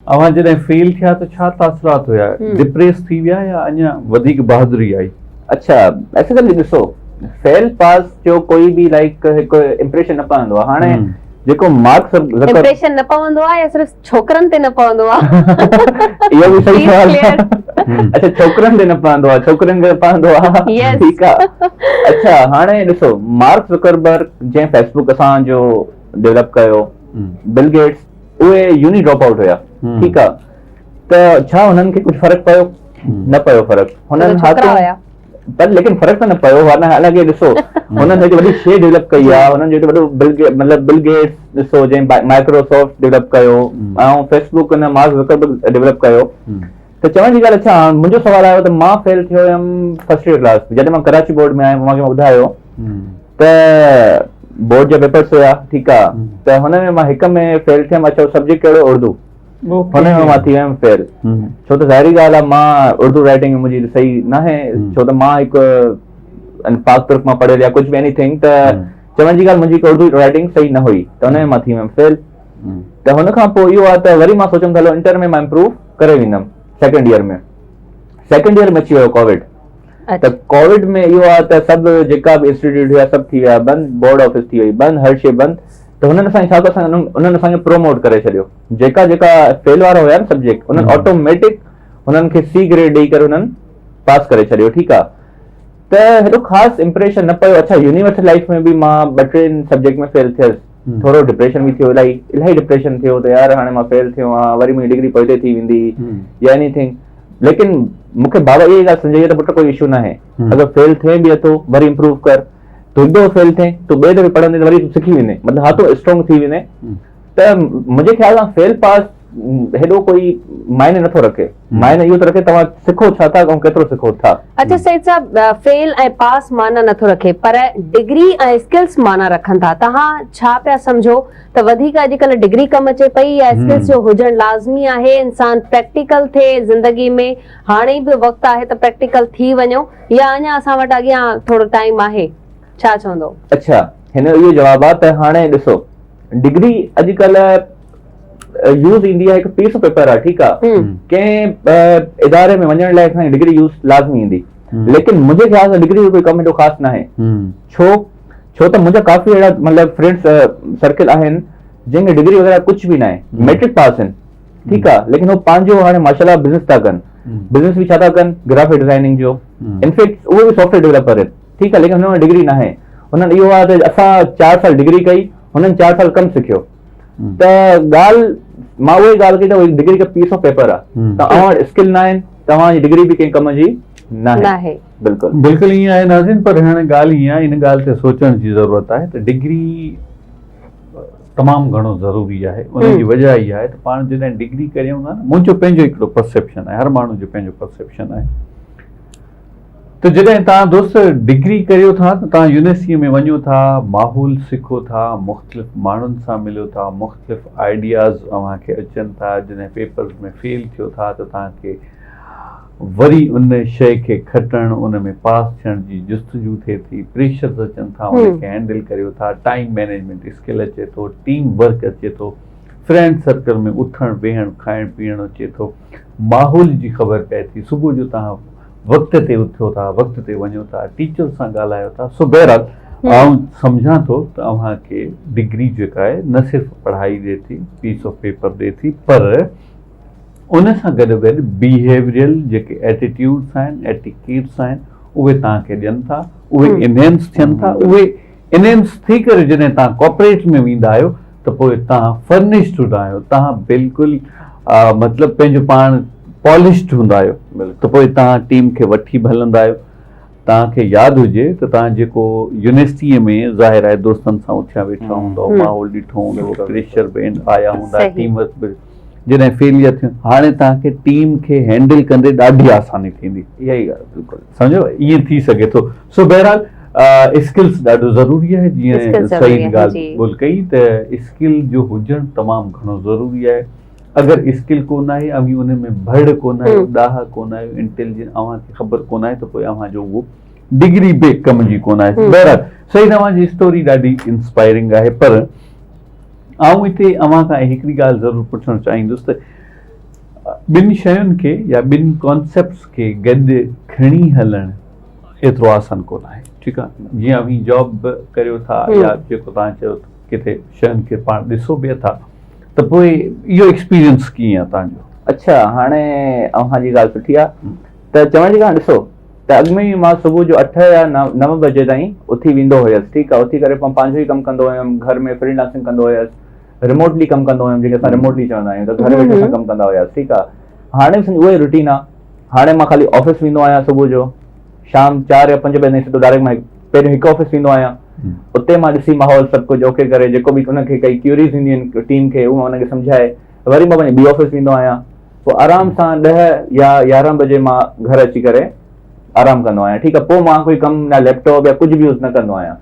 अवां जॾहिं फेल थिया त छा तासरात हुया? डिप्रेस थी विया या अञा वधीक बहादुरी आई? अच्छा, एक्चुअली ॾिसो, फेल पास जो कोई बि लाइक हिकु इम्प्रेशन न पवंदो आहे। हाणे जेको मार्क्स इम्प्रेशन न पवंदो आहे या सिर्फ छोकरनि ते न पवंदो आहे? इहो बि सही सवाल आहे। अच्छा, छोकरनि ते न पवंदो आहे, छोकरनि ते पवंदो आहे, ठीकु आहे। अच्छा, हाणे ॾिसो, मार्क ज़करबर्ग जंहिं फेसबुक असांजो डेवलप कयो, बिल गेट्स, उहे यूनी ड्रॉप आउट हुया, ठीकु आहे। त छा हुननि खे कुझु फर्क़ु पियो? न पियो फर्क़ु। हुननि पर लेकिन फर्क़ु त न पियो। हालांकि ॾिसो, हुननि जेकी वॾी शइ डेवलप कई आहे, हुननि जो वॾो बिल गेट्स ॾिसो, जंहिं माइक्रोसॉफ्ट डेवलप कयो ऐं फेसबुक हुन मार्क ज़करबर्ग डेवलप कयो। त चवण जी ॻाल्हि, अच्छा मुंहिंजो सवाल आयो त मां फेल थियो हुयमि फर्स्ट ईयर क्लास, जॾहिं मां कराची बोर्ड में आयुमि, मूंखे ॿुधायो त बोर्ड जा पेपर्स हुया, ठीकु आहे। त हुन में मां हिक में फेल थियमि। अच्छा, सब्जेक्ट कहिड़ो? उर्दू। हुनमें मां थी वियुमि फेल। छो त ज़ाहिरी ॻाल्हि आहे, मां उर्दू राइटिंग मुंहिंजी सही न आहे, छो त मां हिकु पाक तुर्क मां पढ़ियल या कुझु बि एनीथिंग। त चवण जी ॻाल्हि, मुंहिंजी उर्दू राइटिंग सही न हुई, त हुनमें मां थी वियुमि फेल। त हुन खां पोइ इहो आहे त वरी मां सोचियुमि हलो इंटर में मां इम्प्रूव करे वेंदुमि। सेकेंड ईयर में अची वियो कोविड। त कोविड में इहो आहे त सभु जेका बि इंस्टीट्यूट हुया सभु थी विया बंदि, बोर्ड ऑफिस थी वई बंदि, हर शइ बंदि। त हुननि असांखे छा कयो, उन्हनि असांखे प्रोमोट करे छॾियो। जेका फेल वारा हुया न सब्जेक्ट, उन्हनि ऑटोमेटिक हुननि खे C ग्रेड ॾेई करे हुननि पास करे छॾियो, ठीकु आहे। त हेॾो ख़ासि इम्प्रेशन न पियो। अच्छा, यूनिवर्सिटी लाइफ में बि मां 2-3 सब्जेक्ट में फेल थियसि, थोरो डिप्रेशन बि थियो, इलाही डिप्रेशन थियो त यार हाणे मां फेल थियो आहियां, वरी मुंहिंजी डिग्री पोइते थी वेंदी या एनीथिंग। लेकिन मूंखे बाबा इहा ॻाल्हि सम्झाई त पुटु कोई इशू न आहे, अगरि फेल थिए बि अथो वरी इम्प्रूव कर, तूं हिकु दफ़ो फेल थिए तूं ॿिए दफ़े पढ़ंदे त वरी तूं सिखी वेंदे, मतिलबु हा तूं स्ट्रॉन्ग थी वेंदे। त मुंहिंजे ख़्याल सां फेल पास हेॾो कोई मायने नथो रखे, मायने इहो थो रखे तव्हां सिखो छा था ऐं केतिरो सिखो था। अच्छा सईद साहब, फेल ऐं पास माना नथो रखे, पर डिग्री ऐं स्किल्स माना रखनि था। तव्हां छा पिया सम्झो त वधीक अॼुकल्ह डिग्री कमु अचे पई या स्किल्स जो हुजणु लाज़मी आहे? इंसान प्रैक्टिकल थिए ज़िंदगी में, हाणे बि वक़्तु आहे त प्रैक्टिकल थी वञो, या अञा असां वटि अॻियां थोरो टाइम आहे? छा चवंदो? अच्छा, हिन इहो जवाबु आहे त हाणे ॾिसो, डिग्री अॼुकल्ह यूज़ ईंदी आहे, हिकु पीस ऑफ पेपर आहे, ठीकु आहे। कंहिं इदारे में वञण लाइ असांखे डिग्री यूज़ लाज़मी ईंदी, लेकिन मुंहिंजे ख़्याल सां डिग्री जो कोई कमु हेॾो ख़ासि न आहे। छो त मुंहिंजा काफ़ी अहिड़ा मतिलबु फ्रेंड्स सर्किल आहिनि जंहिंखे डिग्री वग़ैरह कुझु बि न आहे, मैट्रिक पास आहिनि, ठीकु आहे, लेकिन उहो पंहिंजो हाणे माशाल्लाह बिज़नेस था कनि। बिज़नेस बि छा था कनि? ग्राफिक डिज़ाइनिंग जो, इनफैक्ट उहे बि सॉफ्टवेयर डेवलपर आहिनि, ठीकु आहे, लेकिन हुन में डिग्री न आहे। हुननि इहो आहे त असां 4 साल डिग्री कई, हुननि 4 साल कमु सिखियो। त ॻाल्हि मां उहा ई ॻाल्हि कई त उहा डिग्री हिकु पीस ऑफ पेपर आहे, तव्हां वटि स्किल न आहिनि, तव्हांजी डिग्री बि कंहिं कम जी न आहे। बिल्कुलु ईअं आहे नाज़रीन, पर हाणे ॻाल्हि ईअं आहे, इन ॻाल्हि ते सोचण जी ज़रूरत आहे त डिग्री तमामु घणो ज़रूरी आहे। उनजी वजह इहा आहे त पाण जॾहिं डिग्री करियूं था, मुंहिंजो पंहिंजो हिकिड़ो परसेप्शन आहे, हर माण्हू जो पंहिंजो परसेप्शन आहे, त जॾहिं तव्हां दोस्त डिग्री करियो था त तव्हां यूनिवर्सिटीअ में वञो था, माहौल सिखो था, मुख़्तलिफ़ माण्हुनि सां मिलो था, मुख़्तलिफ़ आइडियाज़ तव्हांखे अचनि था। जॾहिं पेपर्स में फेल थियो था त तव्हांखे वरी उन शइ खे खटणु, उन में पास थियण जी जुस्तजू थिए थी, प्रेशर्स अचनि था, उनखे हैंडल करियो था, टाइम मैनेजमेंट स्किल अचे थो, टीम वर्क अचे थो, फ्रेंड सर्कल में उथणु वेहणु खाइणु पीअणु अचे थो, माहौल जी ख़बर पए थी, सुबुह जो तव्हां वक़्त ते उथियो था, वक़्त ते वञो था, टीचर सां ॻाल्हायो था। सो बहरहाल आउं सम्झां थो त तव्हांखे डिग्री जेका आहे न सिर्फ़ु पढ़ाई ॾिए थी, पीस ऑफ पेपर ॾिए थी, पर उन सां गॾु गॾु बिहेवियरल जेके एटीट्यूड्स आहिनि, एटिकेट्स आहिनि, उहे तव्हांखे ॾियनि था, उहे इनहेंस थियनि था। उहे इनहेंस थी करे जॾहिं तव्हां कॉर्पोरेट में वेंदा आहियो त पोइ तव्हां फर्निश्ड हूंदा आहियो, तव्हां बिल्कुलु मतिलबु पंहिंजो पाण पॉलिश्ड हूंदा आहियो, त पोइ तव्हां टीम खे वठी बि हलंदा आहियो। तव्हांखे यादि हुजे त तव्हां जेको यूनिवर्सिटीअ में ज़ाहिर आहे दोस्तनि सां उथिया वेठा हूंदव, माहौल ॾिठो हूंदो, प्रेशर बि आया हूंदा, टीम वर्क बि, जॾहिं फेलियर थियो हाणे तव्हांखे टीम खे हैंडल कंदे ॾाढी आसानी थींदी। इहा ई ॻाल्हि बिल्कुलु सम्झो, ईअं थी सघे थो। सो बहरहाल स्किल्स ॾाढो ज़रूरी आहे, जीअं सही ॻाल्हि बोल कई त स्किल जो हुजणु तमामु घणो ज़रूरी आहे। अगरि स्किल कोन आहे, अवी उन में भड़ कोन आहे, ॾाह कोन आहे, इंटेलिजेंट अव्हांखे ख़बर कोन आहे, त पोइ अव्हांजो उहो डिग्री बि कम जी कोन आहे। बहरहाल सही, तव्हांजी स्टोरी ॾाढी इंस्पायरिंग आहे, पर आउं हिते अव्हां खां हिकिड़ी ॻाल्हि ज़रूरु पुछणु चाहींदुसि त ॿिनि शयुनि खे या ॿिनि कॉन्सेप्ट्स खे गॾु खणी हलणु एतिरो आसान कोन आहे, ठीकु आहे। जीअं अभी जॉब करियो था या जेको तव्हां चयो किथे शयुनि खे पाण ॾिसो बि था, त पोइ इहो एक्सपीरियंस कीअं आहे तव्हांजो? अच्छा, हाणे अव्हांजी ॻाल्हि सुठी आहे। त चवण जी ॻाल्हि ॾिसो, त अॻु में मां सुबुह जो 8 या 9 बजे ताईं उथी वेंदो हुयसि, ठीकु आहे। उथी करे मां पंहिंजो ई कमु कंदो हुयुमि, घर में फ्रीलांसिंग कंदो हुयसि, रिमोटली कमु कंदो हुयुमि, जेके असां रिमोटली चवंदा आहियूं, त घर वेठे असां कमु कंदा हुयासीं, ठीकु आहे। हाणे उहो ई रूटीन आहे। हाणे मां ख़ाली ऑफिस वेंदो आहियां सुबुह जो, शाम 4 या 5 बजे ताईं सिधो डायरेक्ट मां पहिरियों हिकु ऑफिस वेंदो आहियां, उते मां ॾिसी माहौल सभु कुझु ओके करे, जेको बि उनखे काई क्यूरीज़ ईंदियूं आहिनि टीम खे, उहो उनखे सम्झाए, वरी मां पंहिंजी ॿी ऑफिस वेंदो आहियां। पोइ आराम सां 10 या 11 बजे मां घर अची करे आराम कंदो आहियां, ठीकु आहे। पोइ मां कोई कमु या लैपटॉप या कुझु बि यूज़ न कंदो आहियां।